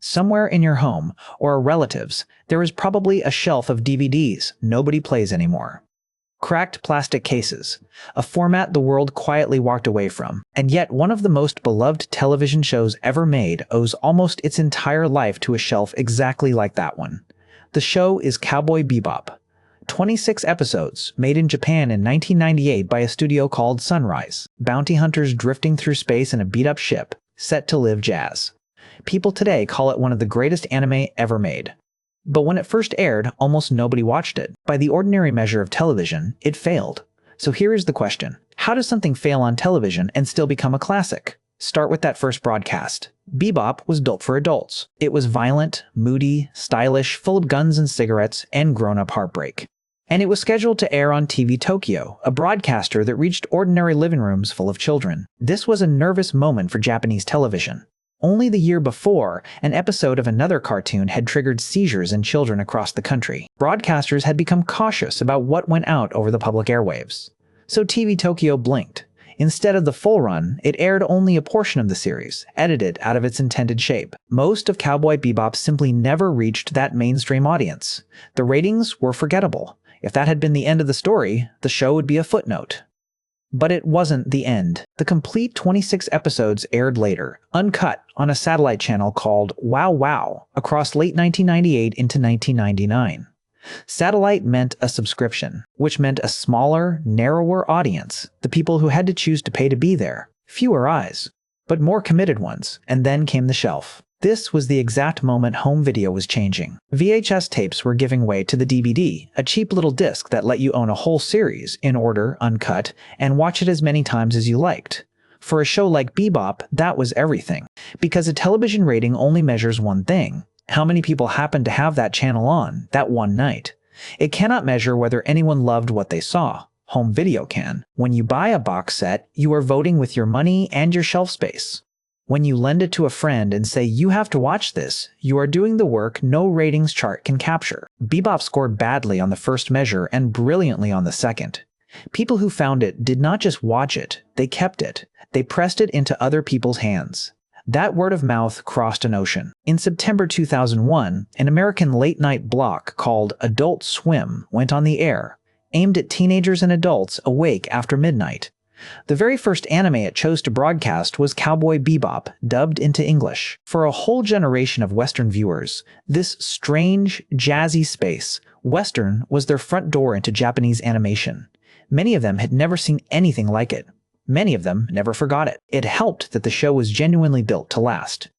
Somewhere in your home, or a relative's, there is probably a shelf of DVDs nobody plays anymore. Cracked plastic cases, a format the world quietly walked away from, and yet one of the most beloved television shows ever made owes almost its entire life to a shelf exactly like that one. The show is Cowboy Bebop. 26 episodes, made in Japan in 1998 by a studio called Sunrise. Bounty hunters drifting through space in a beat-up ship, set to live jazz. People today call it one of the greatest anime ever made. But when it first aired, almost nobody watched it. By the ordinary measure of television, it failed. So here is the question. How does something fail on television and still become a classic? Start with that first broadcast. Bebop was built for adults. It was violent, moody, stylish, full of guns and cigarettes, and grown-up heartbreak. And it was scheduled to air on TV Tokyo, a broadcaster that reached ordinary living rooms full of children. This was a nervous moment for Japanese television. Only the year before, an episode of another cartoon had triggered seizures in children across the country. Broadcasters had become cautious about what went out over the public airwaves. So TV Tokyo blinked. Instead of the full run, it aired only a portion of the series, edited out of its intended shape. Most of Cowboy Bebop simply never reached that mainstream audience. The ratings were forgettable. If that had been the end of the story, the show would be a footnote. But it wasn't the end. The complete 26 episodes aired later, uncut, on a satellite channel called Wow Wow, across late 1998 into 1999. Satellite meant a subscription, which meant a smaller, narrower audience, the people who had to choose to pay to be there. Fewer eyes, but more committed ones, and then came the shelf. This was the exact moment home video was changing. VHS tapes were giving way to the DVD, a cheap little disc that let you own a whole series, in order, uncut, and watch it as many times as you liked. For a show like Bebop, that was everything. Because a television rating only measures one thing: how many people happened to have that channel on, that one night. It cannot measure whether anyone loved what they saw. Home video can. When you buy a box set, you are voting with your money and your shelf space. When you lend it to a friend and say you have to watch this, you are doing the work no ratings chart can capture. Bebop scored badly on the first measure and brilliantly on the second. People who found it did not just watch it, they kept it. They pressed it into other people's hands. That word of mouth crossed an ocean. In September 2001, an American late-night block called Adult Swim went on the air, aimed at teenagers and adults awake after midnight. The very first anime it chose to broadcast was Cowboy Bebop, dubbed into English. For a whole generation of Western viewers, this strange, jazzy space, Western, was their front door into Japanese animation. Many of them had never seen anything like it. Many of them never forgot it. It helped that the show was genuinely built to last.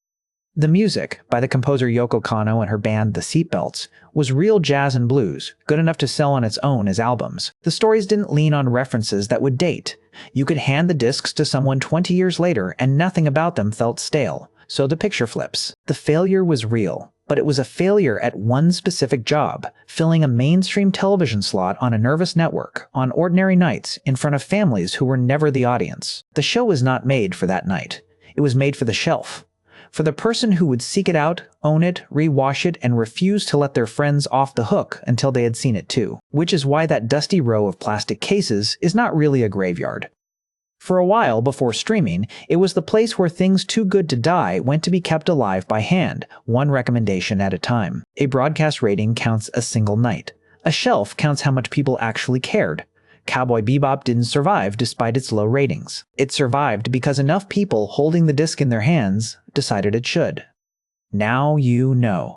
The music, by the composer Yoko Kanno and her band The Seatbelts, was real jazz and blues, good enough to sell on its own as albums. The stories didn't lean on references that would date. You could hand the discs to someone 20 years later and nothing about them felt stale, so the picture flips. The failure was real, but it was a failure at one specific job, filling a mainstream television slot on a nervous network, on ordinary nights, in front of families who were never the audience. The show was not made for that night. It was made for the shelf. For the person who would seek it out, own it, rewash it, and refuse to let their friends off the hook until they had seen it too. Which is why that dusty row of plastic cases is not really a graveyard. For a while before streaming, it was the place where things too good to die went to be kept alive by hand, one recommendation at a time. A broadcast rating counts a single night. A shelf counts how much people actually cared. Cowboy Bebop didn't survive despite its low ratings. It survived because enough people holding the disc in their hands decided it should. Now you know.